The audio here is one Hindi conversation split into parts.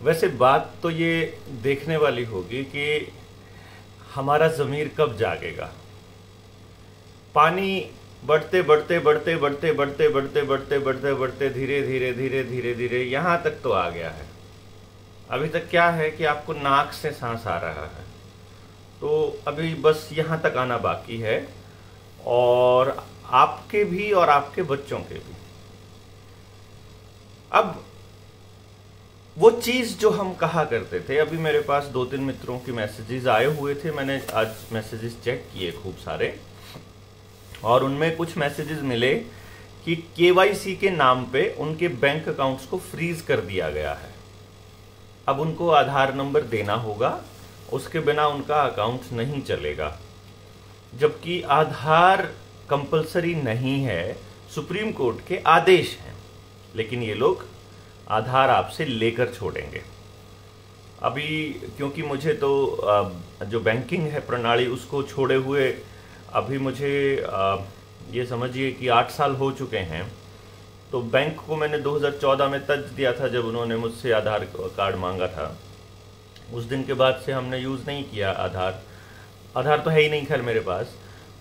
वैसे बात तो ये देखने वाली होगी कि हमारा ज़मीर कब जागेगा। पानी बढ़ते बढ़ते बढ़ते बढ़ते बढ़ते बढ़ते बढ़ते बढ़ते बढ़ते धीरे धीरे धीरे धीरे धीरे यहाँ तक तो आ गया है। अभी तक क्या है कि आपको नाक से सांस आ रहा है, तो अभी बस यहाँ तक आना बाकी है, और आपके भी और आपके बच्चों के भी। अब वो चीज जो हम कहा करते थे, अभी मेरे पास 2-3 मित्रों की मैसेजेस आए हुए थे, मैंने आज मैसेजेस चेक किए खूब सारे, और उनमें कुछ मैसेजेस मिले कि केवाईसी के नाम पे उनके बैंक अकाउंट्स को फ्रीज कर दिया गया है। अब उनको आधार नंबर देना होगा, उसके बिना उनका अकाउंट नहीं चलेगा। जबकि आधार कंपलसरी नहीं है, सुप्रीम कोर्ट के आदेश हैं, लेकिन ये लोग आधार आपसे लेकर छोड़ेंगे। अभी क्योंकि मुझे तो जो बैंकिंग है प्रणाली उसको छोड़े हुए अभी मुझे ये समझिए कि 8 साल हो चुके हैं। तो बैंक को मैंने 2014 में तज दिया था, जब उन्होंने मुझसे आधार कार्ड मांगा था। उस दिन के बाद से हमने यूज़ नहीं किया आधार तो है ही नहीं खैर मेरे पास,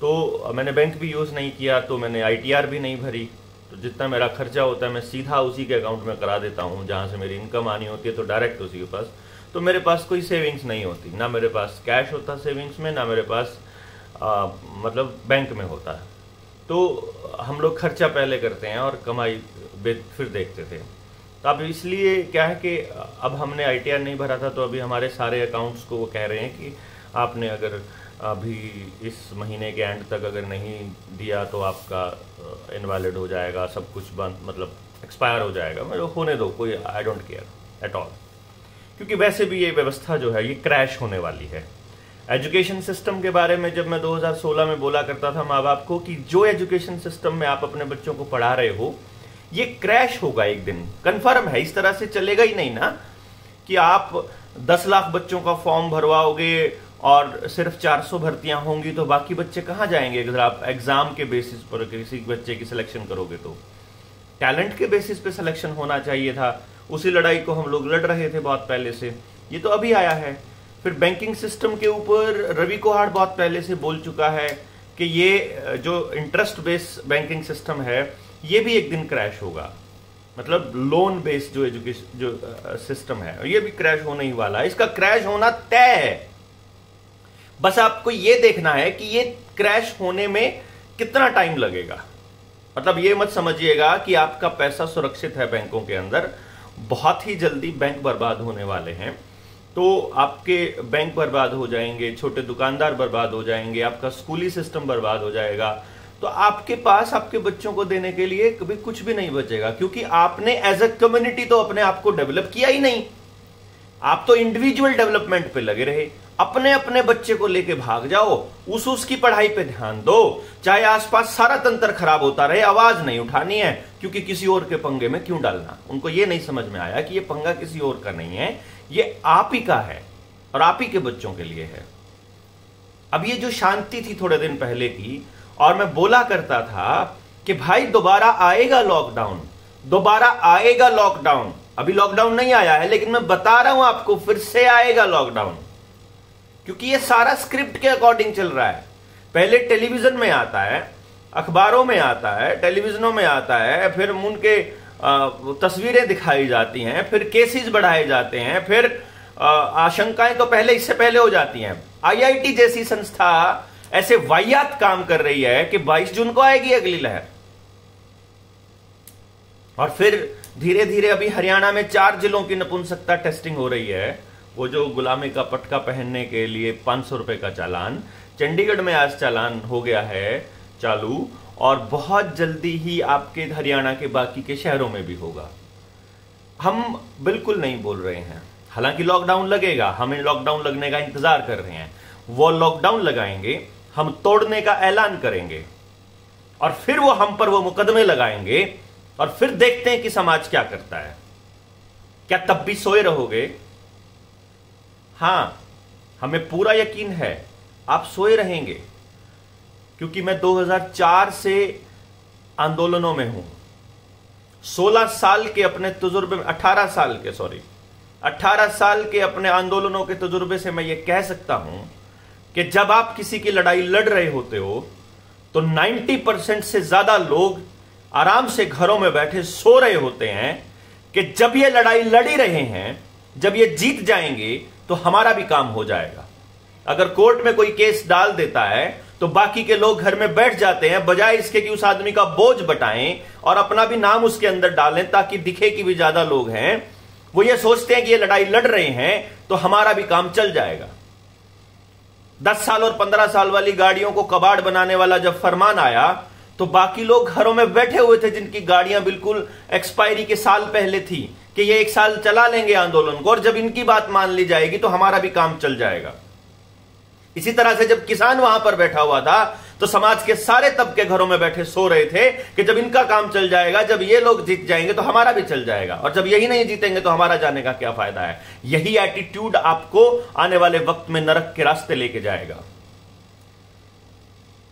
तो मैंने बैंक भी यूज़ नहीं किया, तो मैंने ITR भी नहीं भरी। तो जितना मेरा खर्चा होता है मैं सीधा उसी के अकाउंट में करा देता हूँ, जहाँ से मेरी इनकम आनी होती है तो डायरेक्ट उसी के पास। तो मेरे पास कोई सेविंग्स नहीं होती, ना मेरे पास कैश होता सेविंग्स में, ना मेरे पास मतलब बैंक में होता है। तो हम लोग खर्चा पहले करते हैं और कमाई फिर देखते थे। तो अब इसलिए क्या है कि अब हमने ITR नहीं भरा था, तो अभी हमारे सारे अकाउंट्स को वो कह रहे हैं कि आपने अगर अभी इस महीने के एंड तक अगर नहीं दिया तो आपका इनवैलिड हो जाएगा, सब कुछ बंद, मतलब एक्सपायर हो जाएगा। मतलब होने दो, कोई I don't care at all, क्योंकि वैसे भी ये व्यवस्था जो है ये क्रैश होने वाली है। एजुकेशन सिस्टम के बारे में जब मैं 2016 में बोला करता था माँ बाप को कि जो एजुकेशन सिस्टम में आप अपने बच्चों को पढ़ा रहे हो ये क्रैश होगा एक दिन, कंफर्म है। इस तरह से चलेगा ही नहीं ना कि आप 10 लाख बच्चों का फॉर्म भरवाओगे और सिर्फ 400 भर्तियां होंगी, तो बाकी बच्चे कहां जाएंगे? अगर आप एग्जाम के बेसिस पर किसी बच्चे की सिलेक्शन करोगे तो टैलेंट के बेसिस पे सिलेक्शन होना चाहिए था। उसी लड़ाई को हम लोग लड़ रहे थे बहुत पहले से, ये तो अभी आया है। फिर बैंकिंग सिस्टम के ऊपर रवि कोहाड़ बहुत पहले से बोल चुका है कि ये जो इंटरेस्ट बेस्ड बैंकिंग सिस्टम है ये भी एक दिन क्रैश होगा। मतलब लोन बेस्ड जो एजुकेशन जो सिस्टम है ये भी क्रैश होने ही वाला है। इसका क्रैश होना तय है। बस आपको ये देखना है कि ये क्रैश होने में कितना टाइम लगेगा। मतलब ये मत समझिएगा कि आपका पैसा सुरक्षित है बैंकों के अंदर, बहुत ही जल्दी बैंक बर्बाद होने वाले हैं। तो आपके बैंक बर्बाद हो जाएंगे, छोटे दुकानदार बर्बाद हो जाएंगे, आपका स्कूली सिस्टम बर्बाद हो जाएगा, तो आपके पास आपके बच्चों को देने के लिए कभी कुछ भी नहीं बचेगा, क्योंकि आपने एज अ कम्युनिटी तो अपने आप को डेवलप किया ही नहीं। आप तो इंडिविजुअल डेवलपमेंट पे लगे रहे, अपने अपने बच्चे को लेके भाग जाओ, उसकी पढ़ाई पे ध्यान दो, चाहे आसपास सारा तंत्र खराब होता रहे, आवाज नहीं उठानी है, क्योंकि किसी और के पंगे में क्यों डालना। उनको ये नहीं समझ में आया कि ये पंगा किसी और का नहीं है, ये आप ही का है और आप ही के बच्चों के लिए है। अब ये जो शांति थी थोड़े दिन पहले की, और मैं बोला करता था कि भाई दोबारा आएगा लॉकडाउन, दोबारा आएगा लॉकडाउन। अभी लॉकडाउन नहीं आया है, लेकिन मैं बता रहा हूं आपको फिर से आएगा लॉकडाउन, क्योंकि ये सारा स्क्रिप्ट के अकॉर्डिंग चल रहा है। पहले टेलीविजन में आता है, अखबारों में आता है, टेलीविजनों में आता है, फिर उनके तस्वीरें दिखाई जाती हैं, फिर केसेस बढ़ाए जाते हैं, फिर आशंकाएं तो पहले इससे पहले हो जाती हैं। IIT जैसी संस्था ऐसे वाहियात काम कर रही है कि 22 जून को आएगी अगली लहर। और फिर धीरे धीरे अभी हरियाणा में 4 जिलों की नपुंसकता टेस्टिंग हो रही है। वो जो गुलामी का पटका पहनने के लिए 500 रुपए का चालान, चंडीगढ़ में आज चालान हो गया है चालू, और बहुत जल्दी ही आपके हरियाणा के बाकी के शहरों में भी होगा। हम बिल्कुल नहीं बोल रहे हैं, हालांकि लॉकडाउन लगेगा, हमें लॉकडाउन लगने का इंतजार कर रहे हैं। वो लॉकडाउन लगाएंगे, हम तोड़ने का ऐलान करेंगे, और फिर वो हम पर वो मुकदमे लगाएंगे, और फिर देखते हैं कि समाज क्या करता है। क्या तब भी सोए रहोगे? हां, हमें पूरा यकीन है आप सोए रहेंगे, क्योंकि मैं 2004 से आंदोलनों में हूं। 16 साल के अपने तजुर्बे में, 18 साल के, सॉरी 18 साल के अपने आंदोलनों के तजुर्बे से मैं ये कह सकता हूं कि जब आप किसी की लड़ाई लड़ रहे होते हो तो 90% से ज्यादा लोग आराम से घरों में बैठे सो रहे होते हैं कि जब ये लड़ाई लड़ी रहे हैं, जब ये जीत जाएंगे तो हमारा भी काम हो जाएगा। अगर कोर्ट में कोई केस डाल देता है तो बाकी के लोग घर में बैठ जाते हैं, बजाय इसके कि उस आदमी का बोझ बटाएं और अपना भी नाम उसके अंदर डालें ताकि दिखे कि भी ज्यादा लोग हैं। वो ये सोचते हैं कि ये लड़ाई लड़ रहे हैं तो हमारा भी काम चल जाएगा। 10 साल और 15 साल वाली गाड़ियों को कबाड़ बनाने वाला जब फरमान आया तो बाकी लोग घरों में बैठे हुए थे जिनकी गाड़ियां बिल्कुल एक्सपायरी के साल पहले थी कि ये 1 साल चला लेंगे आंदोलन को और जब इनकी बात मान ली जाएगी तो हमारा भी काम चल जाएगा। इसी तरह से जब किसान वहां पर बैठा हुआ था तो समाज के सारे तबके घरों में बैठे सो रहे थे कि जब इनका काम चल जाएगा, जब ये लोग जीत जाएंगे तो हमारा भी चल जाएगा, और जब यही नहीं जीतेंगे तो हमारा जाने का क्या फायदा है। यही एटीट्यूड आपको आने वाले वक्त में नरक के रास्ते लेके जाएगा।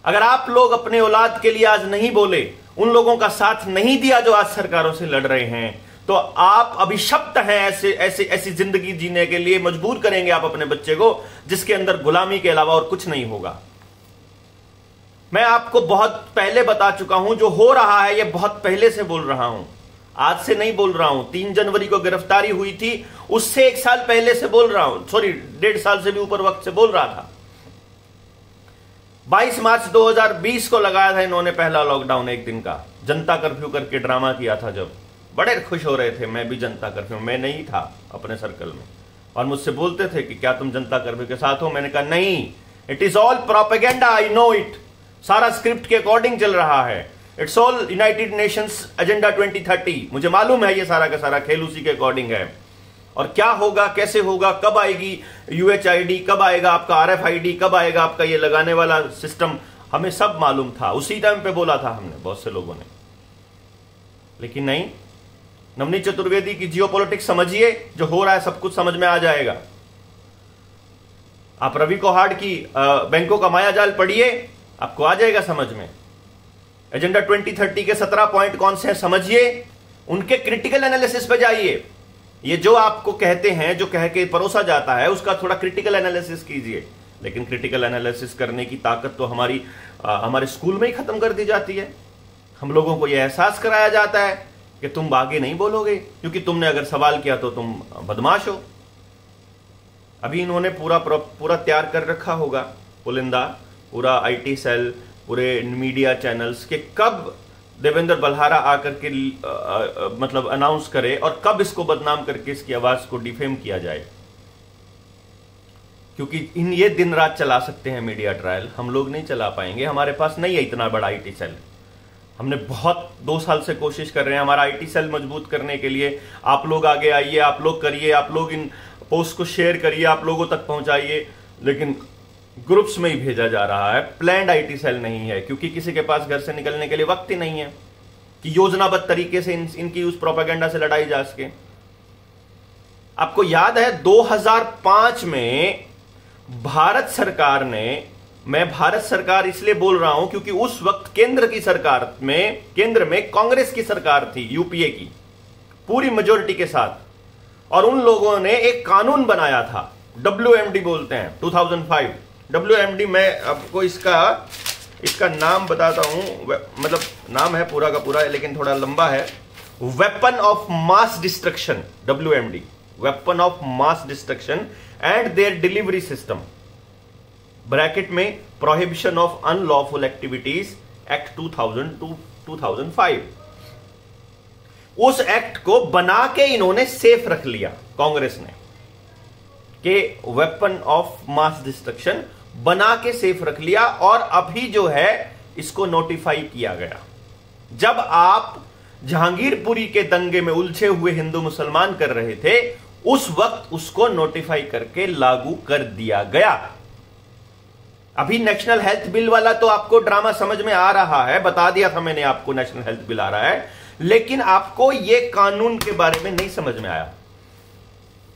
अगर आप लोग अपने औलाद के लिए आज नहीं बोले, उन लोगों का साथ नहीं दिया जो आज सरकारों से लड़ रहे हैं, तो आप अभिशप्त हैं। ऐसी जिंदगी जीने के लिए मजबूर करेंगे आप अपने बच्चे को जिसके अंदर गुलामी के अलावा और कुछ नहीं होगा। मैं आपको बहुत पहले बता चुका हूं, जो हो रहा है ये बहुत पहले से बोल रहा हूं, आज से नहीं बोल रहा हूं। 3 जनवरी को गिरफ्तारी हुई थी, उससे 1 साल पहले से बोल रहा हूं, सॉरी 1.5 साल से भी ऊपर वक्त से बोल रहा था। 22 मार्च 2020 को लगाया था इन्होंने पहला लॉकडाउन, 1 दिन का जनता कर्फ्यू करके ड्रामा किया था। जब बड़े खुश हो रहे थे, मैं भी जनता कर्फ्यू, मैं नहीं था अपने सर्कल में, और मुझसे बोलते थे कि क्या तुम जनता कर्फ्यू के साथ हो। मैंने कहा नहीं, it is all propaganda, I know it. सारा स्क्रिप्ट के अकॉर्डिंग चल रहा है। It's all United Nations agenda 2030। मुझे मालूम है ये सारा का सारा खेल उसी के अकॉर्डिंग है। और क्या होगा, कैसे होगा, कब आएगी UHID, कब आएगा आपका RFID, कब आएगा आपका ये लगाने वाला सिस्टम, हमें सब मालूम था। उसी टाइम पे बोला था हमने, बहुत से लोगों ने। लेकिन नहीं, नवनीत चतुर्वेदी की जियोपॉलिटिक्स समझिए, जो हो रहा है सब कुछ समझ में आ जाएगा। आप रवि कोहाड़ की बैंकों का मायाजाल पढ़िए, आपको आ जाएगा समझ में। एजेंडा 2030 के 17 पॉइंट कौन से हैं समझिए, उनके क्रिटिकल एनालिसिस पे जाइए। ये जो आपको कहते हैं, जो कह के परोसा जाता है, उसका थोड़ा क्रिटिकल एनालिसिस कीजिए। लेकिन क्रिटिकल एनालिसिस करने की ताकत तो हमारे स्कूल में ही खत्म कर दी जाती है। हम लोगों को यह एहसास कराया जाता है कि तुम आगे नहीं बोलोगे क्योंकि तुमने अगर सवाल किया तो तुम बदमाश हो। अभी इन्होंने पूरा तैयार कर रखा होगा, पुलिंदा, पूरा IT सेल, पूरे मीडिया चैनल्स के कब देवेंद्र बल्हारा आकर के मतलब अनाउंस करे और कब इसको बदनाम करके इसकी आवाज को डिफेम किया जाए। क्योंकि ये दिन रात चला सकते हैं मीडिया ट्रायल, हम लोग नहीं चला पाएंगे, हमारे पास नहीं है इतना बड़ा IT सेल। हमने बहुत 2 साल से कोशिश कर रहे हैं हमारा IT सेल मजबूत करने के लिए। आप लोग आगे आइए, आप लोग करिए, आप लोग इन पोस्ट को शेयर करिए, आप लोगों तक पहुंचाइए, लेकिन ग्रुप्स में ही भेजा जा रहा है। प्लान्ड IT सेल नहीं है क्योंकि किसी के पास घर से निकलने के लिए वक्त ही नहीं है कि योजनाबद्ध तरीके से इनकी उस प्रोपेगेंडा से लड़ाई जा सके। आपको याद है 2005 में भारत सरकार ने, मैं भारत सरकार इसलिए बोल रहा हूं क्योंकि उस वक्त केंद्र में कांग्रेस की सरकार थी, UPA की पूरी मेजोरिटी के साथ, और उन लोगों ने एक कानून बनाया था, WMD बोलते हैं, 2005 WMD। मैं आपको इसका नाम बताता हूं, मतलब नाम है पूरा का पूरा लेकिन थोड़ा लंबा है। Weapon of mass destruction, WMD, weapon of mass destruction and their delivery system, bracket में prohibition of unlawful activities act 2005। उस एक्ट को बना के इन्होंने सेफ रख लिया कांग्रेस ने, कि वेपन ऑफ मास डिस्ट्रक्शन बना के सेफ रख लिया, और अभी जो है इसको नोटिफाई किया गया। जब आप जहांगीरपुरी के दंगे में उलझे हुए हिंदू मुसलमान कर रहे थे, उस वक्त उसको नोटिफाई करके लागू कर दिया गया। अभी नेशनल हेल्थ बिल वाला तो आपको ड्रामा समझ में आ रहा है, बता दिया था मैंने आपको नेशनल हेल्थ बिल आ रहा है, लेकिन आपको यह कानून के बारे में नहीं समझ में आया।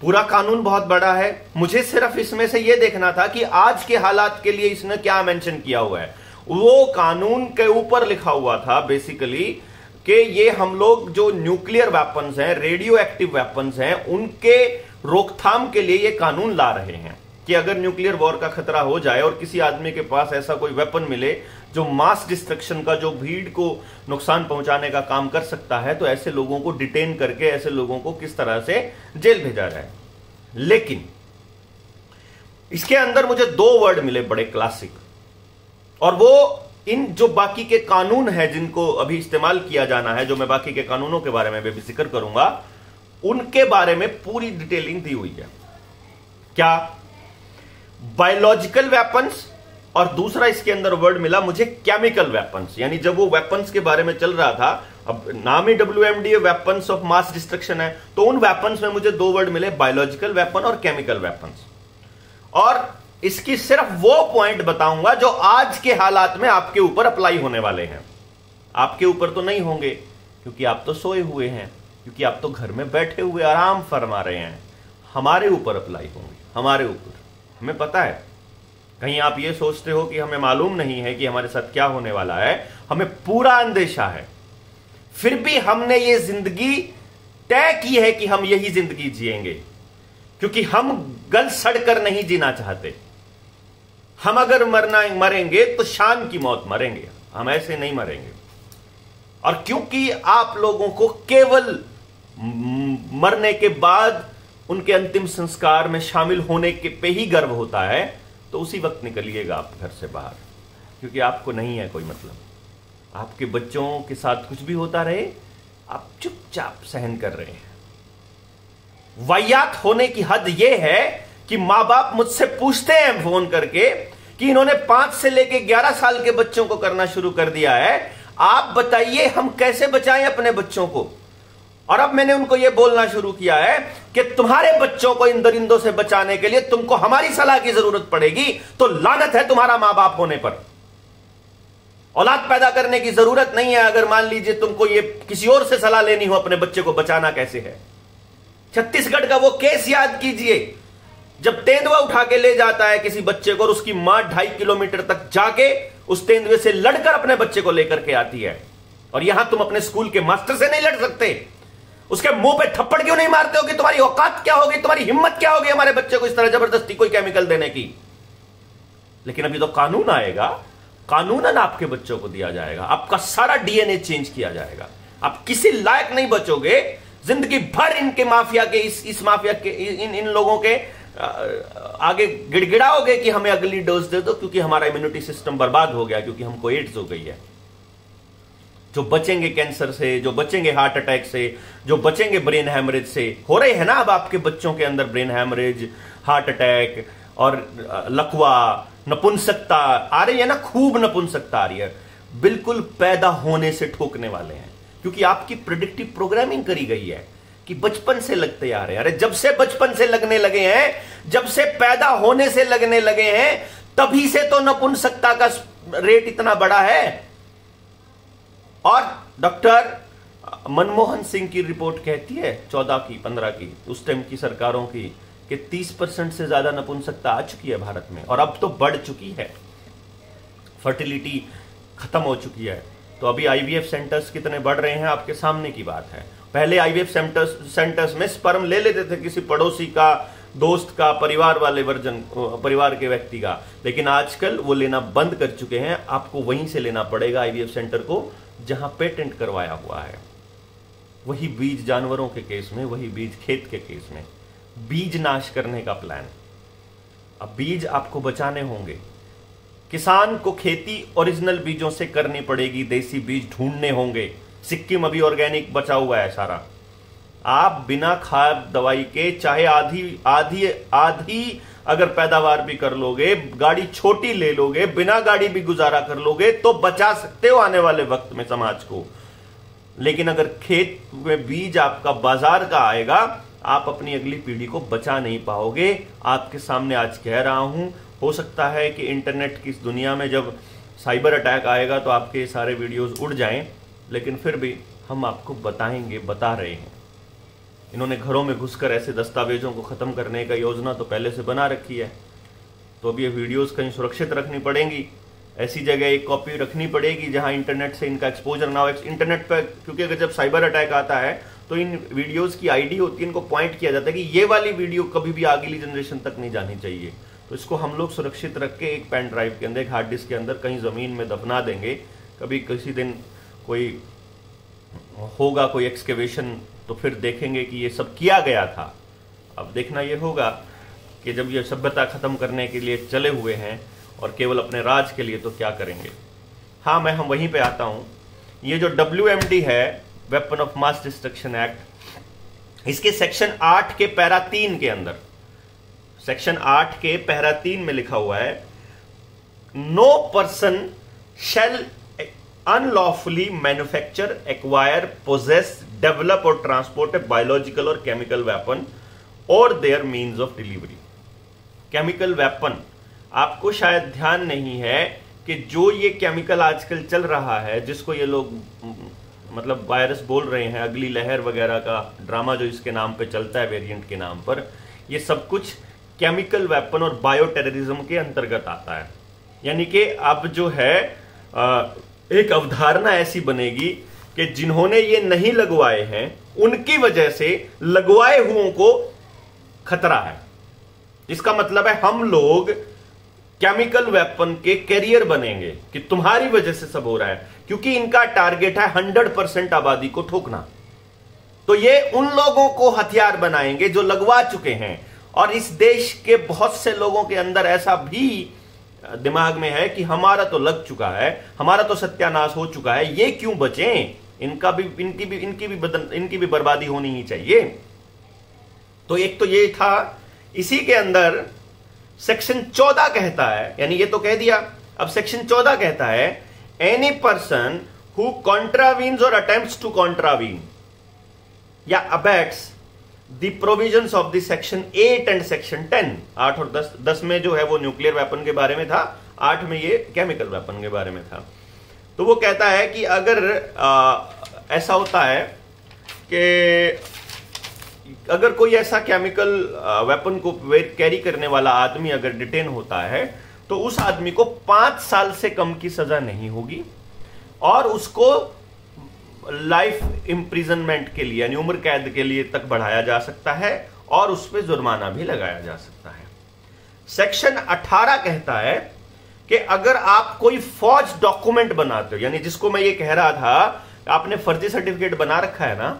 पूरा कानून बहुत बड़ा है, मुझे सिर्फ इसमें से यह देखना था कि आज के हालात के लिए इसने क्या मेंशन किया हुआ है। वो कानून के ऊपर लिखा हुआ था बेसिकली कि ये हम लोग जो न्यूक्लियर वेपन्स हैं, रेडियो एक्टिव वेपन्स हैं, उनके रोकथाम के लिए ये कानून ला रहे हैं कि अगर न्यूक्लियर वॉर का खतरा हो जाए और किसी आदमी के पास ऐसा कोई वेपन मिले जो मास डिस्ट्रक्शन का, जो भीड़ को नुकसान पहुंचाने का काम कर सकता है, तो ऐसे लोगों को डिटेन करके ऐसे लोगों को किस तरह से जेल भेजा जाए। लेकिन इसके अंदर मुझे 2 वर्ड मिले बड़े क्लासिक, और वो इन जो बाकी के कानून है जिनको अभी इस्तेमाल किया जाना है, जो मैं बाकी के कानूनों के बारे में भी जिक्र करूंगा, उनके बारे में पूरी डिटेलिंग दी हुई है। क्या? बायोलॉजिकल वेपन्स, और दूसरा इसके अंदर वर्ड मिला मुझे केमिकल वेपन्स। यानी जब वो वेपन्स के बारे में चल रहा था, अब नाम ही WMD weapons of mass destruction है, तो उन वेपन्स में मुझे 2 वर्ड मिले, बायोलॉजिकल वेपन और केमिकल वेपन्स। और इसकी सिर्फ वो पॉइंट बताऊंगा जो आज के हालात में आपके ऊपर अप्लाई होने वाले हैं। आपके ऊपर तो नहीं होंगे क्योंकि आप तो सोए हुए हैं, क्योंकि आप तो घर में बैठे हुए आराम फरमा रहे हैं। हमारे ऊपर अप्लाई होंगे, हमारे ऊपर। हमें पता है, कहीं आप ये सोचते हो कि हमें मालूम नहीं है कि हमारे साथ क्या होने वाला है, हमें पूरा अंदेशा है। फिर भी हमने ये जिंदगी तय की है कि हम यही जिंदगी जिएंगे, क्योंकि हम गल सड़कर नहीं जीना चाहते। हम अगर मरेंगे तो शान की मौत मरेंगे, हम ऐसे नहीं मरेंगे। और क्योंकि आप लोगों को केवल मरने के बाद उनके अंतिम संस्कार में शामिल होने के पे ही गर्व होता है, तो उसी वक्त निकलिएगा आप घर से बाहर, क्योंकि आपको नहीं है कोई मतलब। आपके बच्चों के साथ कुछ भी होता रहे, आप चुपचाप सहन कर रहे हैं। वाहियात होने की हद यह है कि मां बाप मुझसे पूछते हैं फोन करके कि इन्होंने 5 से लेके 11 साल के बच्चों को करना शुरू कर दिया है, आप बताइए हम कैसे बचाएं अपने बच्चों को। और अब मैंने उनको यह बोलना शुरू किया है कि तुम्हारे बच्चों को इन दरिंदों से बचाने के लिए तुमको हमारी सलाह की जरूरत पड़ेगी, तो लानत है तुम्हारा मां बाप होने पर। औलाद पैदा करने की जरूरत नहीं है अगर मान लीजिए तुमको ये किसी और से सलाह लेनी हो अपने बच्चे को बचाना कैसे है। छत्तीसगढ़ का वो केस याद कीजिए, जब तेंदुआ उठा के ले जाता है किसी बच्चे को और उसकी मां 2.5 किलोमीटर तक जाके उस तेंदुए से लड़कर अपने बच्चे को लेकर के आती है। और यहां तुम अपने स्कूल के मास्टर से नहीं लड़ सकते, उसके मुंह पे थप्पड़ क्यों नहीं मारते हो कि तुम्हारी औकात क्या होगी, तुम्हारी हिम्मत क्या होगी हमारे बच्चे को इस तरह जबरदस्ती कोई केमिकल देने की। लेकिन अभी तो कानून आएगा, कानूनन आपके बच्चों को दिया जाएगा, आपका सारा DNA चेंज किया जाएगा। आप किसी लायक नहीं बचोगे, जिंदगी भर इनके माफिया के इस माफिया के इन लोगों के आगे गिड़गिड़ाओगे कि हमें अगली डोज दे दो, क्योंकि हमारा इम्यूनिटी सिस्टम बर्बाद हो गया, क्योंकि हमको एड्स हो गई है। जो बचेंगे कैंसर से, जो बचेंगे हार्ट अटैक से, जो बचेंगे ब्रेन हैमरेज से, हो रहे हैं ना अब आपके बच्चों के अंदर ब्रेन हैमरेज, हार्ट अटैक और लकवा, नपुंसकता आ रही है ना, खूब नपुंसकता आ रही है। बिल्कुल पैदा होने से ठोकने वाले हैं, क्योंकि आपकी प्रेडिक्टिव प्रोग्रामिंग करी गई है कि बचपन से लगते आ रहे हैं। अरे जब से बचपन से लगने लगे हैं, जब से पैदा होने से लगने लगे हैं, तभी से तो नपुंसकता का रेट इतना बड़ा है। और डॉक्टर मनमोहन सिंह की रिपोर्ट कहती है 14 की 15 की उस टाइम की सरकारों की कि 30% से ज्यादा नपुंसकता आ चुकी है भारत में, और अब तो बढ़ चुकी है, फर्टिलिटी खत्म हो चुकी है। तो अभी IVF सेंटर्स कितने बढ़ रहे हैं आपके सामने की बात है। पहले IVF सेंटर्स में स्पर्म ले लेते थे किसी पड़ोसी का, दोस्त का, परिवार वाले वर्जन, परिवार के व्यक्ति का, लेकिन आजकल वो लेना बंद कर चुके हैं। आपको वहीं से लेना पड़ेगा IVF सेंटर को जहां पेटेंट करवाया हुआ है। वही बीज जानवरों के केस में, वही बीज खेत के केस में, बीज नाश करने का प्लान। अब बीज आपको बचाने होंगे, किसान को खेती ओरिजिनल बीजों से करनी पड़ेगी, देसी बीज ढूंढने होंगे। सिक्किम अभी ऑर्गेनिक बचा हुआ है सारा। आप बिना खाद दवाई के चाहे आधी आधी आधी अगर पैदावार भी कर लोगे, गाड़ी छोटी ले लोगे, बिना गाड़ी भी गुजारा कर लोगे, तो बचा सकते हो आने वाले वक्त में समाज को। लेकिन अगर खेत में बीज आपका बाजार का आएगा, आप अपनी अगली पीढ़ी को बचा नहीं पाओगे। आपके सामने आज कह रहा हूं, हो सकता है कि इंटरनेट की इस दुनिया में जब साइबर अटैक आएगा तो आपके सारे वीडियोस उड़ जाएं, लेकिन फिर भी हम आपको बताएंगे, बता रहे हैं। इन्होंने घरों में घुसकर ऐसे दस्तावेजों को खत्म करने का योजना तो पहले से बना रखी है, तो अब ये वीडियोस कहीं सुरक्षित रखनी पड़ेंगी। ऐसी जगह एक कॉपी रखनी पड़ेगी जहां इंटरनेट से इनका एक्सपोजर ना हो। इंटरनेट पर, क्योंकि अगर जब साइबर अटैक आता है तो इन वीडियोस की आईडी होती है, इनको पॉइंट किया जाता है कि ये वाली वीडियो कभी भी अगली जनरेशन तक नहीं जानी चाहिए। तो इसको हम लोग सुरक्षित रख के एक पेन ड्राइव के अंदर, एक हार्ड डिस्क के अंदर कहीं जमीन में दफना देंगे। कभी किसी दिन कोई होगा कोई एक्सकेवेशन तो फिर देखेंगे कि ये सब किया गया था। अब देखना ये होगा कि जब ये सभ्यता खत्म करने के लिए चले हुए हैं और केवल अपने राज के लिए, तो क्या करेंगे। हाँ, मैं हम वहीं पे आता हूं। ये जो WMD है, weapon of mass destruction act, इसके सेक्शन 8 के पैरा 3 के अंदर, सेक्शन 8 के पैरा 3 में लिखा हुआ है, no person shall unlawfully manufacture, acquire, possess, develop or transport a biological or chemical weapon or their means of delivery. Chemical weapon, आपको शायद ध्यान नहीं है कि जो ये केमिकल आजकल चल रहा है, जिसको ये लोग मतलब वायरस बोल रहे हैं, अगली लहर वगैरह का ड्रामा जो इसके नाम पे चलता है, वेरिएंट के नाम पर, ये सब कुछ केमिकल वेपन और बायो टेररिज्म के अंतर्गत आता है। यानी कि अब जो है एक अवधारणा ऐसी बनेगी कि जिन्होंने ये नहीं लगवाए हैं उनकी वजह से लगवाए हुओं को खतरा है। इसका मतलब है हम लोग केमिकल वेपन के कैरियर बनेंगे कि तुम्हारी वजह से सब हो रहा है, क्योंकि इनका टारगेट है 100% आबादी को ठोकना। तो ये उन लोगों को हथियार बनाएंगे जो लगवा चुके हैं, और इस देश के बहुत से लोगों के अंदर ऐसा भी दिमाग में है कि हमारा तो लग चुका है, हमारा तो सत्यानाश हो चुका है, ये क्यों बचें, इनकी भी बर्बादी होनी ही चाहिए। तो एक तो ये था। इसी के अंदर सेक्शन 14 कहता है, यानी ये तो कह दिया, अब सेक्शन 14 कहता है, एनी पर्सन हु कॉन्ट्रावीन्स और अटेम्प्ट्स टू कॉन्ट्रावीन या abets the provisions of the section 8 and section 10, 8 और 10, 10 में जो है वो न्यूक्लियर वेपन के बारे में था, 8 में ये केमिकल वेपन के बारे में था। तो वो कहता है कि अगर ऐसा होता है कि अगर कोई ऐसा केमिकल वेपन को कैरी करने वाला आदमी अगर डिटेन होता है, तो उस आदमी को 5 साल से कम की सजा नहीं होगी, और उसको लाइफ इंप्रिजनमेंट के लिए यानी उम्र कैद के लिए तक बढ़ाया जा सकता है, और उस पर जुर्माना भी लगाया जा सकता है। सेक्शन 18 कहता है कि अगर आप कोई फौज डॉक्यूमेंट बनाते हो, यानी जिसको मैं ये कह रहा था, आपने फर्जी सर्टिफिकेट बना रखा है ना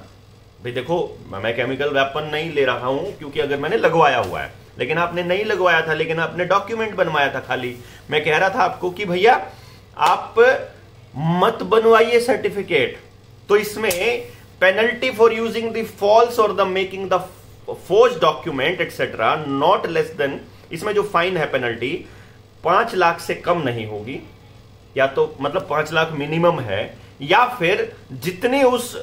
भाई, देखो मैं केमिकल वेपन नहीं ले रहा हूं क्योंकि अगर मैंने लगवाया हुआ है, लेकिन आपने नहीं लगवाया था, लेकिन आपने डॉक्यूमेंट बनवाया था खाली। मैं कह रहा था आपको कि भैया आप मत बनवाइए सर्टिफिकेट, तो इसमें penalty for using the false और the making the forge document etcetera not less than, इसमें जो फाइन है पेनल्टी 5 लाख से कम नहीं होगी, या तो मतलब 5 लाख मिनिमम है, या फिर जितनी उस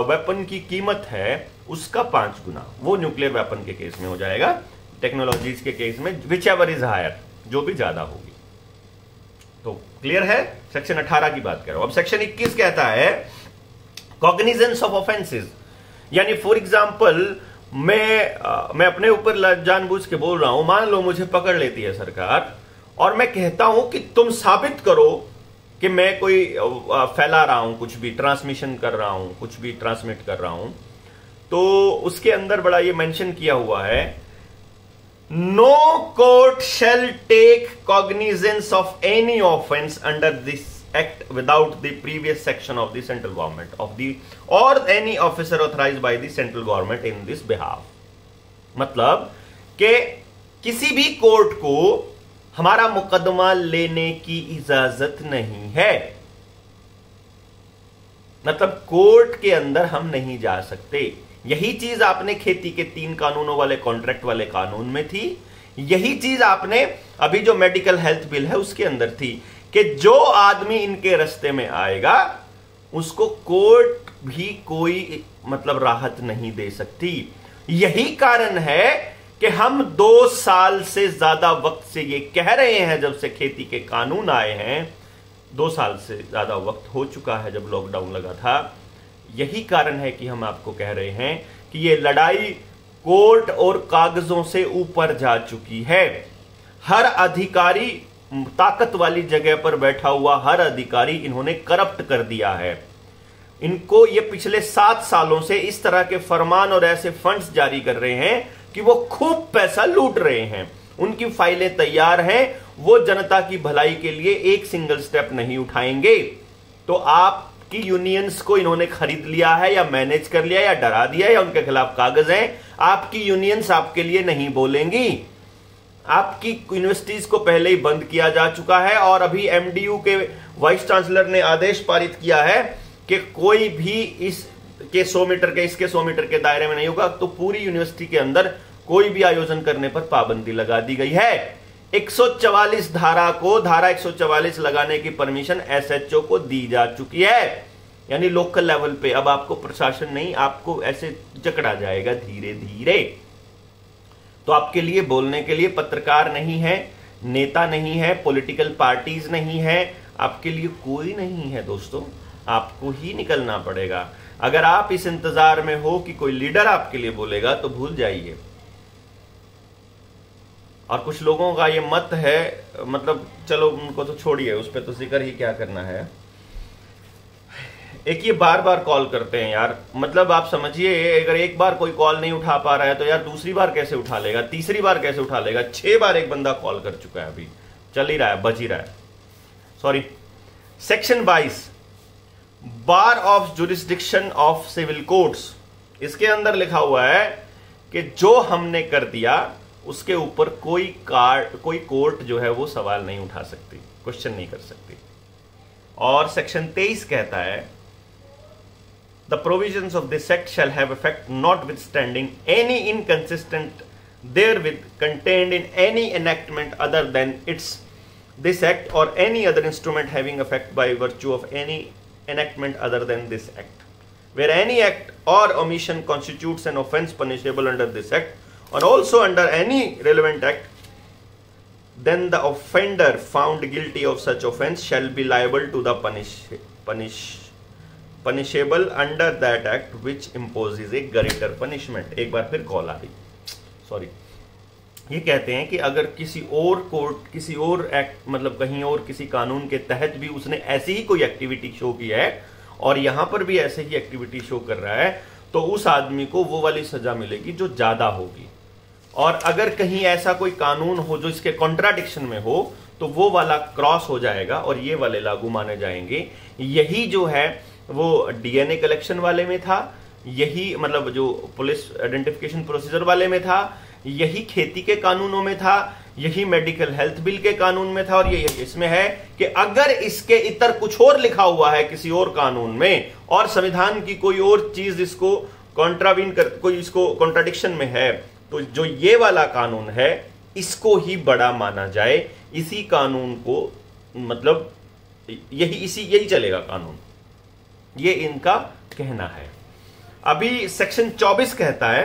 वेपन की कीमत है उसका 5 गुना। वो न्यूक्लियर वेपन के केस में हो जाएगा, टेक्नोलॉजीज के केस में विच एवर इज हायर, जो भी ज्यादा होगी। तो क्लियर है, सेक्शन 18 की बात कर रहा हूं। अब सेक्शन 21 कहता है कॉग्निजेंस ऑफ ऑफेंसेस, यानी फॉर एग्जाम्पल मैं अपने ऊपर जानबूझ के बोल रहा हूं, मान लो मुझे पकड़ लेती है सरकार और मैं कहता हूं कि तुम साबित करो कि मैं कोई फैला रहा हूं, कुछ भी ट्रांसमिशन कर रहा हूं, कुछ भी ट्रांसमिट कर रहा हूं, तो उसके अंदर बड़ा ये मेंशन किया हुआ है, no court shall take cognizance of any offence under this act without the previous section of the central गवर्नमेंट ऑफ द और any officer authorised by the central government in this behalf. मतलब कि किसी भी कोर्ट को हमारा मुकदमा लेने की इजाजत नहीं है, मतलब कोर्ट के अंदर हम नहीं जा सकते। यही चीज आपने खेती के 3 कानूनों वाले कॉन्ट्रैक्ट वाले कानून में थी, यही चीज आपने अभी जो मेडिकल हेल्थ बिल है उसके अंदर थी, कि जो आदमी इनके रास्ते में आएगा उसको कोर्ट भी कोई मतलब राहत नहीं दे सकती। यही कारण है कि हम 2 साल से ज्यादा वक्त से ये कह रहे हैं, जब से खेती के कानून आए हैं 2 साल से ज्यादा वक्त हो चुका है जब लॉकडाउन लगा था। यही कारण है कि हम आपको कह रहे हैं कि ये लड़ाई कोर्ट और कागजों से ऊपर जा चुकी है। हर अधिकारी, ताकत वाली जगह पर बैठा हुआ हर अधिकारी इन्होंने करप्ट कर दिया है। इनको ये पिछले 7 सालों से इस तरह के फरमान और ऐसे फंड्स जारी कर रहे हैं कि वो खूब पैसा लूट रहे हैं। उनकी फाइलें तैयार हैं, वो जनता की भलाई के लिए एक सिंगल स्टेप नहीं उठाएंगे। तो आपकी यूनियंस को इन्होंने खरीद लिया है या मैनेज कर लिया या डरा दिया या उनके खिलाफ कागज हैं। आपकी यूनियंस आपके लिए नहीं बोलेंगी। आपकी यूनिवर्सिटीज को पहले ही बंद किया जा चुका है और अभी एमडीयू के वाइस चांसलर ने आदेश पारित किया है कि कोई भी इसके 100 मीटर के इसके 100 मीटर के दायरे में नहीं होगा। तो पूरी यूनिवर्सिटी के अंदर कोई भी आयोजन करने पर पाबंदी लगा दी गई है। 144 धारा 144 लगाने की परमिशन एसएचओ को दी जा चुकी है। यानी लोकल लेवल पे अब आपको प्रशासन नहीं, आपको ऐसे जकड़ा जाएगा धीरे धीरे। तो आपके लिए बोलने के लिए पत्रकार नहीं है, नेता नहीं है, पॉलिटिकल पार्टीज नहीं है, आपके लिए कोई नहीं है दोस्तों। आपको ही निकलना पड़ेगा। अगर आप इस इंतजार में हो कि कोई लीडर आपके लिए बोलेगा तो भूल जाइए। और कुछ लोगों का ये मत है, मतलब चलो उनको तो छोड़िए, उस पर तो जिक्र ही क्या करना है। एक ये बार बार कॉल करते हैं यार, मतलब आप समझिए अगर एक बार कोई कॉल नहीं उठा पा रहा है तो यार दूसरी बार कैसे उठा लेगा, तीसरी बार कैसे उठा लेगा। 6 बार एक बंदा कॉल कर चुका है, अभी चल ही रहा है, बज ही रहा है। Sorry. Section 22 bar of jurisdiction of civil courts, इसके अंदर लिखा हुआ है कि जो हमने कर दिया उसके ऊपर कोई कोर्ट जो है वो सवाल नहीं उठा सकती, क्वेश्चन नहीं कर सकती। और सेक्शन 23 कहता है the provisions of this act shall have effect notwithstanding any inconsistent therewith contained in any enactment other than this act or any other instrument having effect by virtue of any enactment other than this act. Where any act or omission constitutes an offence punishable under this act or also under any relevant act, then the offender found guilty of such offence shall be liable to the punishable under that act which imposes a greater punishment. एक बार फिर कॉल आ रही, सॉरी। ये कहते हैं कि अगर किसी और कोर्ट, किसी और एक्ट, मतलब कहीं और किसी कानून के तहत भी उसने ऐसी ही कोई एक्टिविटी शो की है और यहां पर भी ऐसे ही एक्टिविटी शो कर रहा है तो उस आदमी को वो वाली सजा मिलेगी जो ज्यादा होगी। और अगर कहीं ऐसा कोई कानून हो जो इसके कॉन्ट्राडिक्शन में हो तो वो वाला क्रॉस हो जाएगा और ये वाले लागू माने जाएंगे। यही जो है वो डीएनए कलेक्शन वाले में था, यही मतलब जो पुलिस आइडेंटिफिकेशन प्रोसीजर वाले में था, यही खेती के कानूनों में था, यही मेडिकल हेल्थ बिल के कानून में था और ये इसमें है कि अगर इसके इतर कुछ और लिखा हुआ है किसी और कानून में और संविधान की कोई और चीज इसको कॉन्ट्रावीन कर, कोई इसको कॉन्ट्राडिक्शन में है, तो जो ये वाला कानून है इसको ही बड़ा माना जाए। इसी कानून को मतलब यही चलेगा कानून, ये इनका कहना है। अभी सेक्शन 24 कहता है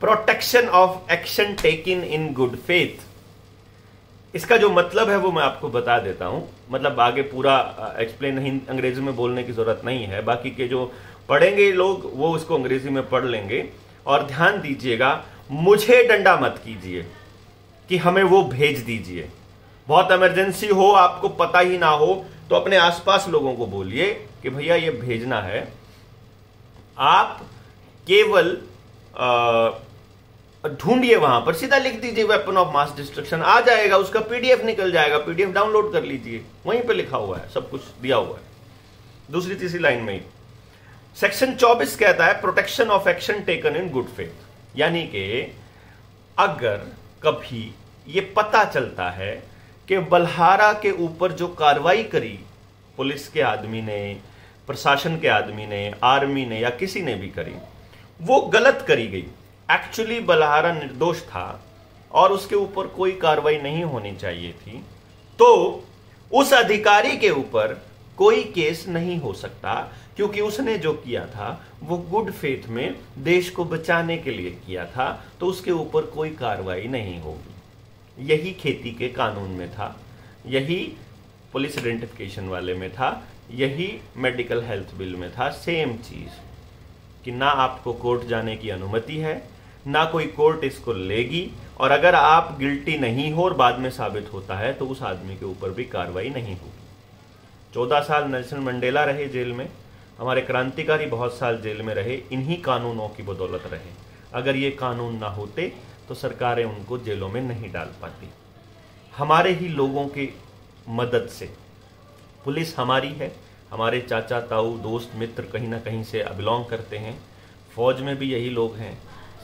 protection of action taken in good faith. इसका जो मतलब है वो मैं आपको बता देता हूं, मतलब आगे पूरा एक्सप्लेन नहीं, अंग्रेजी में बोलने की जरूरत नहीं है, बाकी के जो पढ़ेंगे लोग वो इसको अंग्रेजी में पढ़ लेंगे। और ध्यान दीजिएगा, मुझे डंडा मत कीजिए कि हमें वो भेज दीजिए। बहुत इमरजेंसी हो, आपको पता ही ना हो तो अपने आसपास लोगों को बोलिए कि भैया ये भेजना है। आप केवल ढूंढिए, वहां पर सीधा लिख दीजिए वेपन ऑफ मास डिस्ट्रक्शन, आ जाएगा, उसका पीडीएफ निकल जाएगा, पीडीएफ डाउनलोड कर लीजिए, वहीं पे लिखा हुआ है, सब कुछ दिया हुआ है, दूसरी तीसरी लाइन में ही। सेक्शन 24 कहता है protection of action taken in good faith, यानी कि अगर कभी ये पता चलता है कि बलहारा के ऊपर जो कार्रवाई करी पुलिस के आदमी ने, प्रशासन के आदमी ने, आर्मी ने या किसी ने भी करी, वो गलत करी गई, एक्चुअली बलहारा निर्दोष था और उसके ऊपर कोई कार्रवाई नहीं होनी चाहिए थी, तो उस अधिकारी के ऊपर कोई केस नहीं हो सकता, क्योंकि उसने जो किया था वो गुड फेथ में देश को बचाने के लिए किया था, तो उसके ऊपर कोई कार्रवाई नहीं होगी। यही खेती के कानून में था, यही पुलिस आइडेंटिफिकेशन वाले में था, यही मेडिकल हेल्थ बिल में था, सेम चीज कि ना आपको कोर्ट जाने की अनुमति है, ना कोई कोर्ट इसको लेगी, और अगर आप गिल्टी नहीं हो और बाद में साबित होता है तो उस आदमी के ऊपर भी कार्रवाई नहीं होगी। 14 साल नेल्सन मंडेला रहे जेल में, हमारे क्रांतिकारी बहुत साल जेल में रहे, इन्हीं कानूनों की बदौलत रहे। अगर ये कानून ना होते तो सरकारें उनको जेलों में नहीं डाल पाती। हमारे ही लोगों की मदद से पुलिस हमारी है, हमारे चाचा ताऊ दोस्त मित्र कहीं ना कहीं से बिलोंग करते हैं, फौज में भी यही लोग हैं,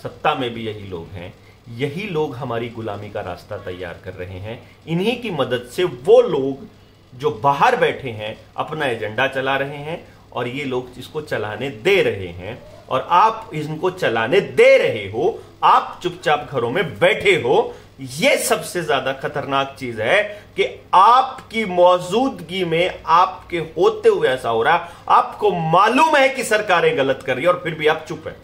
सत्ता में भी यही लोग हैं। यही लोग हमारी गुलामी का रास्ता तैयार कर रहे हैं। इन्हीं की मदद से वो लोग जो बाहर बैठे हैं अपना एजेंडा चला रहे हैं, और ये लोग इसको चलाने दे रहे हैं, और आप इनको चलाने दे रहे हो, आप चुपचाप घरों में बैठे हो। ये सबसे ज्यादा खतरनाक चीज है कि आपकी मौजूदगी में, आपके होते हुए ऐसा हो रहा। आपको मालूम है कि सरकारें गलत कर रही है और फिर भी आप चुप है।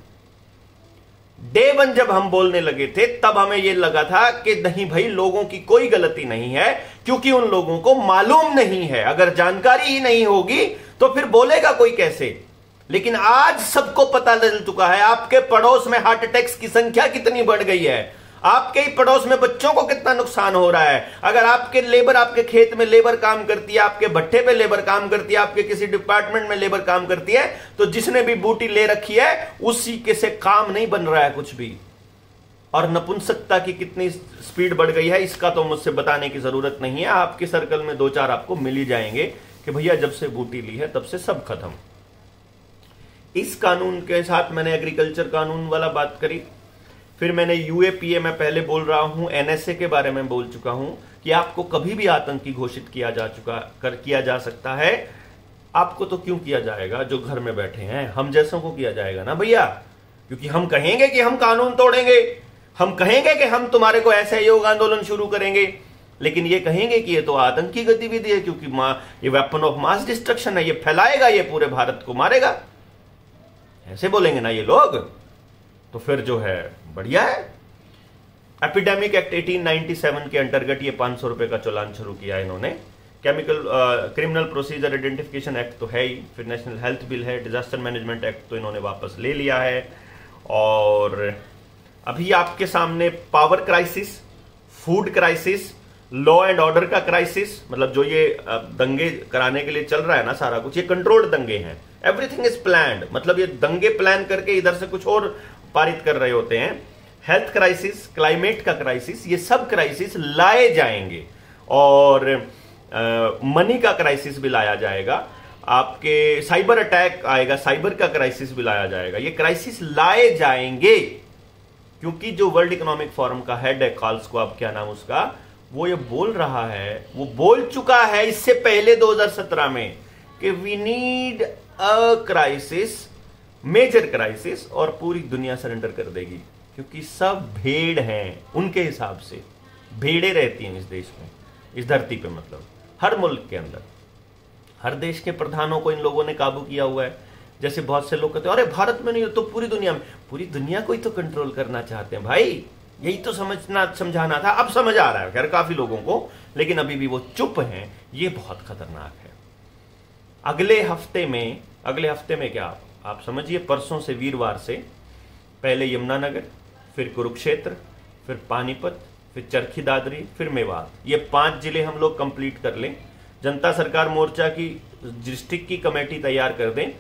डे वन जब हम बोलने लगे थे तब हमें यह लगा था कि नहीं भाई, लोगों की कोई गलती नहीं है, क्योंकि उन लोगों को मालूम नहीं है। अगर जानकारी ही नहीं होगी तो फिर बोलेगा कोई कैसे। लेकिन आज सबको पता चल चुका है आपके पड़ोस में हार्ट अटैक्स की संख्या कितनी बढ़ गई है, आपके ही पड़ोस में बच्चों को कितना नुकसान हो रहा है। अगर आपके लेबर, आपके खेत में लेबर काम करती है, आपके भट्टे पे लेबर काम करती है, आपके किसी डिपार्टमेंट में लेबर काम करती है, तो जिसने भी बूटी ले रखी है उसी के से काम नहीं बन रहा है कुछ भी। और नपुंसकता की कितनी स्पीड बढ़ गई है इसका तो मुझसे बताने की जरूरत नहीं है। आपके सर्कल में 2-4 आपको मिल ही जाएंगे कि भैया जब से बूटी ली है तब से सब खत्म। इस कानून के साथ मैंने एग्रीकल्चर कानून वाला बात करी, फिर मैंने यूएपीए में पहले बोल रहा हूं, एनएसए के बारे में बोल चुका हूं कि आपको कभी भी आतंकी घोषित किया जा सकता है। आपको तो क्यों किया जाएगा, जो घर में बैठे हैं हम जैसों को किया जाएगा ना भैया, क्योंकि हम कहेंगे कि हम कानून तोड़ेंगे, हम कहेंगे कि हम तुम्हारे को ऐसे योग आंदोलन शुरू करेंगे, लेकिन ये कहेंगे कि ये तो आतंकी गतिविधि है क्योंकि ये वेपन ऑफ मास डिस्ट्रक्शन है, ये फैलाएगा, ये पूरे भारत को मारेगा। ऐसे बोलेंगे ना ये लोग, तो फिर जो है बढ़िया है। एपिडेमिक एक्ट 1897 के अंतर्गत ये 500 रुपए का चालान शुरू किया इन्होंने। क्रिमिनल प्रोसीजर आइडेंटिफिकेशन एक्ट तो है ही, फिर नेशनल हेल्थ बिल है, डिजास्टर मैनेजमेंट एक्ट तो इन्होंने वापस ले लिया है, और अभी आपके सामने power crisis, food crisis, law and order का क्राइसिस, मतलब जो ये दंगे कराने के लिए चल रहा है ना सारा कुछ, ये कंट्रोल्ड दंगे हैं। एवरीथिंग इज प्लान्ड, मतलब ये दंगे प्लान करके इधर से कुछ और पारित कर रहे होते हैं। हेल्थ क्राइसिस, क्लाइमेट का क्राइसिस, ये सब क्राइसिस लाए जाएंगे, और मनी का क्राइसिस भी लाया जाएगा, आपके साइबर अटैक आएगा, साइबर का क्राइसिस भी लाया जाएगा। ये क्राइसिस लाए जाएंगे क्योंकि जो वर्ल्ड इकोनॉमिक फोरम का हेड है, कार्ल्स को, अब क्या नाम उसका, वो ये बोल रहा है, वो बोल चुका है इससे पहले 2017 में कि we need a crisis, major crisis, और पूरी दुनिया सरेंडर कर देगी क्योंकि सब भेड़ हैं। उनके हिसाब से भेड़ें रहती हैं इस देश में, इस धरती पे, मतलब हर मुल्क के अंदर, हर देश के प्रधानों को इन लोगों ने काबू किया हुआ है। जैसे बहुत से लोग कहते हैं अरे भारत में नहीं तो पूरी दुनिया में, पूरी दुनिया को ही तो कंट्रोल करना चाहते हैं भाई, यही तो समझाना था। अब समझ आ रहा है खैर काफी लोगों को, लेकिन अभी भी वो चुप हैं। ये बहुत खतरनाक है। अगले हफ्ते में क्या आप समझिए, परसों से, वीरवार से, पहले यमुनानगर, फिर कुरुक्षेत्र, फिर पानीपत, फिर चरखी दादरी, फिर मेवात, ये 5 जिले हम लोग कंप्लीट कर लें। जनता सरकार मोर्चा की डिस्ट्रिक्ट की कमेटी तैयार कर दें,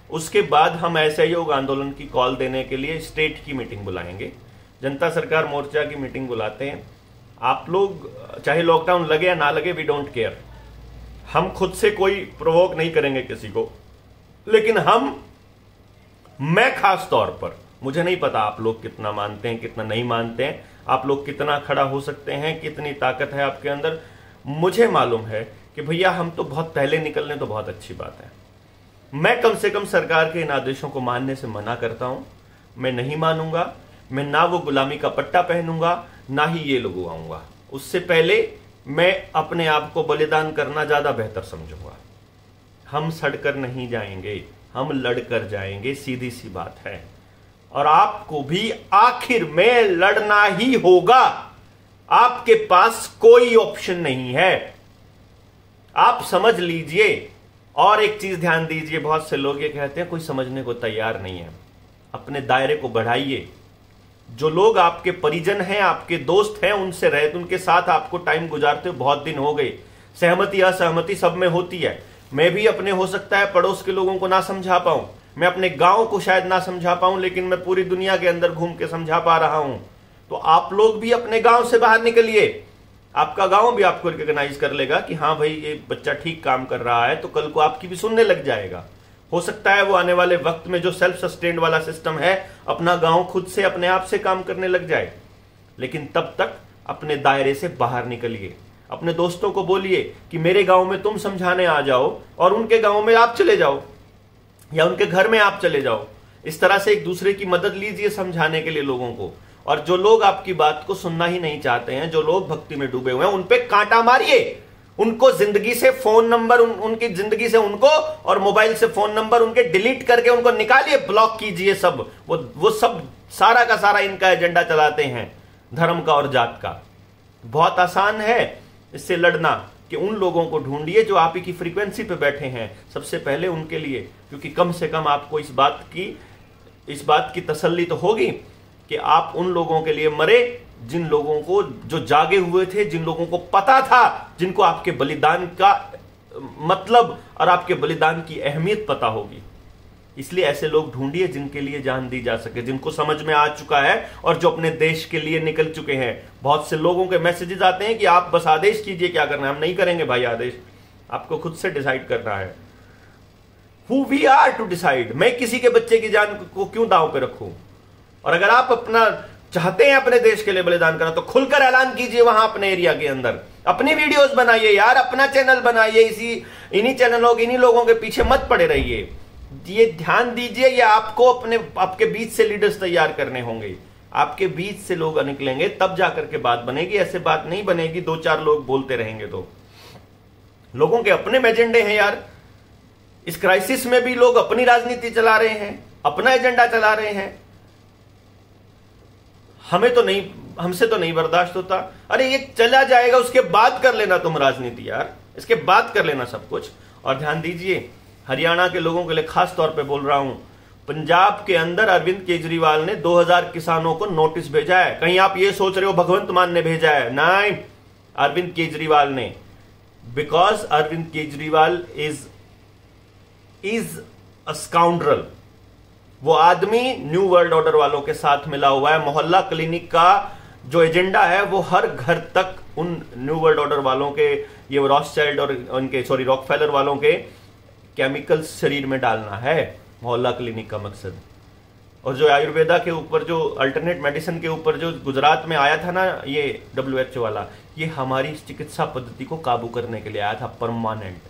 उसके बाद हम ऐसे योग आंदोलन की कॉल देने के लिए स्टेट की मीटिंग बुलाएंगे। जनता सरकार मोर्चा की मीटिंग बुलाते हैं। आप लोग चाहे लॉकडाउन लगे या ना लगे, वी डोंट केयर, हम खुद से कोई प्रोवोक नहीं करेंगे किसी को, लेकिन मैं खास तौर पर, मुझे नहीं पता आप लोग कितना मानते हैं कितना नहीं मानते हैं, आप लोग कितना खड़ा हो सकते हैं, कितनी ताकत है आपके अंदर। मुझे मालूम है कि भैया हम तो बहुत पहले निकलने तो बहुत अच्छी बात है। मैं कम से कम सरकार के इन आदेशों को मानने से मना करता हूं। मैं नहीं मानूंगा, मैं ना वो गुलामी का पट्टा पहनूंगा, ना ही ये लगवाऊंगा। उससे पहले मैं अपने आप को बलिदान करना ज्यादा बेहतर समझूंगा। हम सड़कर नहीं जाएंगे, हम लड़कर जाएंगे, सीधी सी बात है। और आपको भी आखिर में लड़ना ही होगा, आपके पास कोई ऑप्शन नहीं है, आप समझ लीजिए। और एक चीज ध्यान दीजिए, बहुत से लोग ये कहते हैं कोई समझने को तैयार नहीं है। अपने दायरे को बढ़ाइए। जो लोग आपके परिजन हैं, आपके दोस्त हैं, उनके साथ आपको टाइम गुजारते हुए बहुत दिन हो गए। सहमति असहमति सब में होती है, मैं भी अपने हो सकता है पड़ोस के लोगों को ना समझा पाऊं, मैं अपने गांव को शायद ना समझा पाऊं, लेकिन मैं पूरी दुनिया के अंदर घूम के समझा पा रहा हूं। तो आप लोग भी अपने गांव से बाहर निकलिए, आपका गांव भी आपको रिकॉग्नाइज कर लेगा कि हाँ भाई ये बच्चा ठीक काम कर रहा है, तो कल को आपकी भी सुनने लग जाएगा। हो सकता है वो आने वाले वक्त में जो सेल्फ सस्टेन्ड वाला सिस्टम है, अपना गांव खुद से अपने आप से काम करने लग जाए। लेकिन तब तक अपने दायरे से बाहर निकलिए, अपने दोस्तों को बोलिए कि मेरे गांव में तुम समझाने आ जाओ और उनके गांव में आप चले जाओ या उनके घर में आप चले जाओ। इस तरह से एक दूसरे की मदद लीजिए समझाने के लिए लोगों को। और जो लोग आपकी बात को सुनना ही नहीं चाहते हैं, जो लोग भक्ति में डूबे हुए हैं, उन पे कांटा मारिए, उनको जिंदगी से फोन नंबर उनकी जिंदगी से उनको और मोबाइल से फोन नंबर उनके डिलीट करके उनको निकालिए, ब्लॉक कीजिए सब। वो सब सारा का सारा इनका एजेंडा चलाते हैं, धर्म का और जात का। बहुत आसान है इससे लड़ना कि उन लोगों को ढूंढिए जो आप ही की फ्रीक्वेंसी पे बैठे हैं, सबसे पहले उनके लिए। क्योंकि कम से कम आपको इस बात की तसल्ली तो होगी कि आप उन लोगों के लिए मरे जिन लोगों को जो जागे हुए थे, जिन लोगों को पता था, जिनको आपके बलिदान का मतलब और आपके बलिदान की अहमियत पता होगी। इसलिए ऐसे लोग ढूंढिए जिनके लिए जान दी जा सके, जिनको समझ में आ चुका है और जो अपने देश के लिए निकल चुके हैं। बहुत से लोगों के मैसेजेस आते हैं कि आप बस आदेश कीजिए क्या करना है। हम नहीं करेंगे भाई आदेश, आपको खुद से डिसाइड करना है। Who we are to decide। मैं किसी के बच्चे की जान को क्यों दांव पे रखूं? और अगर आप अपना चाहते हैं अपने देश के लिए बलिदान करना, तो खुलकर ऐलान कीजिए वहां अपने एरिया के अंदर। अपनी वीडियोस बनाइए यार, अपना चैनल बनाइए, इन्हीं चैनलों इन्हीं लोगों के पीछे मत पड़े रहिए। ये ध्यान दीजिए, ये आपके बीच से लीडर्स तैयार करने होंगे, आपके बीच से लोग निकलेंगे, तब जाकर के बात बनेगी। ऐसे बात नहीं बनेगी दो चार लोग बोलते रहेंगे तो। लोगों के अपने एजेंडे हैं यार। इस क्राइसिस में भी लोग अपनी राजनीति चला रहे हैं, अपना एजेंडा चला रहे हैं। हमसे तो नहीं बर्दाश्त होता। अरे ये चला जाएगा, उसके बाद कर लेना तुम राजनीति यार, इसके बाद कर लेना सब कुछ। और ध्यान दीजिए, हरियाणा के लोगों के लिए खास तौर पे बोल रहा हूं, पंजाब के अंदर अरविंद केजरीवाल ने 2000 किसानों को नोटिस भेजा है। कहीं आप ये सोच रहे हो भगवंत मान ने भेजा है? नहीं, अरविंद केजरीवाल ने। Because Arvind Kejriwal is a scoundrel. वो आदमी न्यू वर्ल्ड ऑर्डर वालों के साथ मिला हुआ है। मोहल्ला क्लिनिक का जो एजेंडा है वो हर घर तक उन न्यू वर्ल्ड ऑर्डर वालों के, ये रॉथशाइल्ड और रॉकफेलर वालों के केमिकल्स शरीर में डालना है मोहल्ला क्लिनिक का मकसद। और जो आयुर्वेदा के ऊपर, जो अल्टरनेट मेडिसिन के ऊपर जो गुजरात में आया था ना ये WHO वाला, ये हमारी चिकित्सा पद्धति को काबू करने के लिए आया था, परमानेंट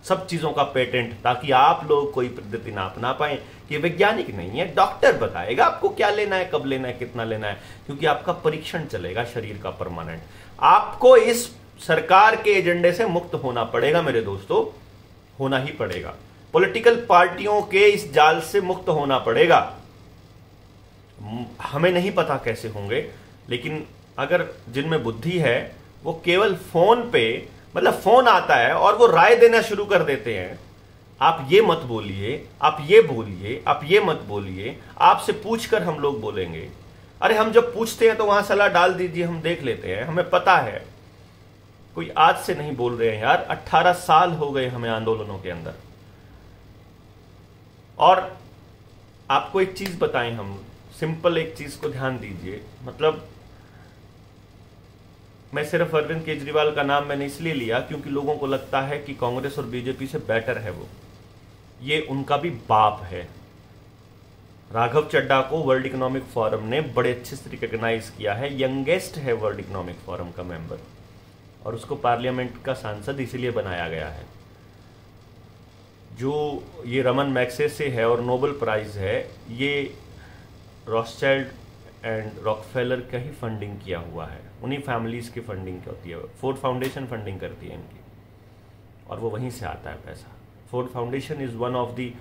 सब चीजों का पेटेंट, ताकि आप लोग कोई पद्धति ना अपना पाए। कि वैज्ञानिक नहीं है, डॉक्टर बताएगा आपको क्या लेना है, कब लेना है, कितना लेना है, क्योंकि आपका परीक्षण चलेगा शरीर का परमानेंट। आपको इस सरकार के एजेंडे से मुक्त होना पड़ेगा मेरे दोस्तों, होना ही पड़ेगा। पॉलिटिकल पार्टियों के इस जाल से मुक्त होना पड़ेगा। हमें नहीं पता कैसे होंगे, लेकिन अगर जिनमें बुद्धि है वो केवल फोन पे, मतलब फोन आता है और वो राय देना शुरू कर देते हैं। आप ये मत बोलिए, आप ये बोलिए, आप ये मत बोलिए, आपसे पूछकर हम लोग बोलेंगे। अरे हम जब पूछते हैं तो वहां सलाह डाल दीजिए, हम देख लेते हैं, हमें पता है। कोई आज से नहीं बोल रहे हैं यार, 18 साल हो गए हमें आंदोलनों के अंदर। और आपको एक चीज बताएं, हम सिंपल एक चीज को ध्यान दीजिए। मतलब मैं सिर्फ अरविंद केजरीवाल का नाम मैंने इसलिए लिया क्योंकि लोगों को लगता है कि कांग्रेस और बीजेपी से बेटर है वो। ये उनका भी बाप है। राघव चड्ढा को वर्ल्ड इकोनॉमिक फोरम ने बड़े अच्छे से रिकॉग्नाइज किया है, यंगेस्ट है वर्ल्ड इकोनॉमिक फोरम का मेंबर, और उसको पार्लियामेंट का सांसद इसीलिए बनाया गया है। जो ये रमन मैग्सेसे है और नोबेल प्राइज है, ये रॉथशाइल्ड एंड रॉकफेलर का ही फंडिंग किया हुआ है, उन्हीं फैमिलीज की फंडिंग होती है। फोर्ड फाउंडेशन फंडिंग करती है इनकी, और वो वहीं से आता है पैसा। Ford foundation is one of the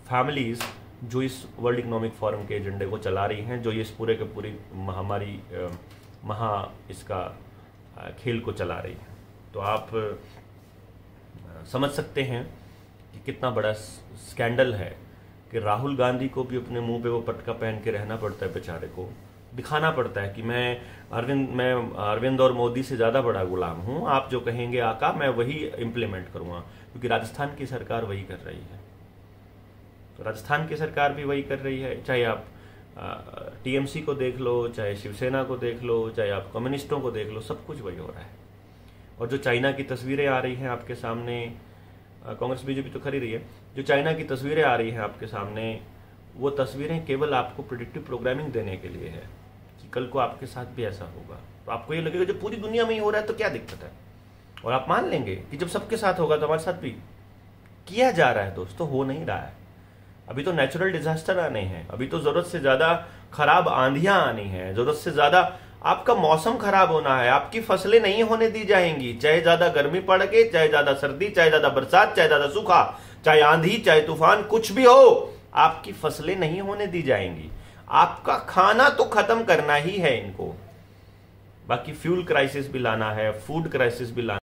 families जो इस वर्ल्ड इकोनॉमिक फोरम के एजेंडे को चला रही हैं, जो इस पूरे के पूरी महामारी इसका खेल को चला रही है। तो आप समझ सकते हैं कि कितना बड़ा स्कैंडल है कि राहुल गांधी को भी अपने मुंह पे वो पटका पहन के रहना पड़ता है बेचारे को, दिखाना पड़ता है कि मैं अरविंद और मोदी से ज्यादा बड़ा गुलाम हूं, आप जो कहेंगे आका मैं वही इंप्लीमेंट करूंगा, क्योंकि राजस्थान की सरकार वही कर रही है। तो राजस्थान की सरकार भी वही कर रही है, चाहे आप टीएमसी को देख लो, चाहे शिवसेना को देख लो, चाहे आप कम्युनिस्टों को देख लो, सब कुछ वही हो रहा है। और जो चाइना की तस्वीरें आ रही हैं आपके सामने, कांग्रेस बीजेपी तो खरी रही है, जो चाइना की तस्वीरें आ रही हैं आपके सामने, वो तस्वीरें केवल आपको प्रेडिक्टिव प्रोग्रामिंग देने के लिए है कि कल को आपके साथ भी ऐसा होगा। तो आपको ये लगेगा जब पूरी दुनिया में ही हो रहा है तो क्या दिक्कत है, और आप मान लेंगे कि जब सबके साथ होगा तो हमारे साथ भी किया जा रहा है। दोस्तों हो नहीं रहा है, अभी तो नेचुरल डिजास्टर आने हैं, अभी तो जरूरत से ज्यादा खराब आंधियां आनी है, जरूरत से ज्यादा आपका मौसम खराब होना है, आपकी फसलें नहीं होने दी जाएंगी, चाहे ज्यादा गर्मी पड़ के, चाहे ज्यादा सर्दी, चाहे ज्यादा बरसात, चाहे ज्यादा सूखा, चाहे आंधी, चाहे तूफान, कुछ भी हो, आपकी फसलें नहीं होने दी जाएंगी। आपका खाना तो खत्म करना ही है इनको, बाकी फ्यूल क्राइसिस भी लाना है, फूड क्राइसिस भी लाना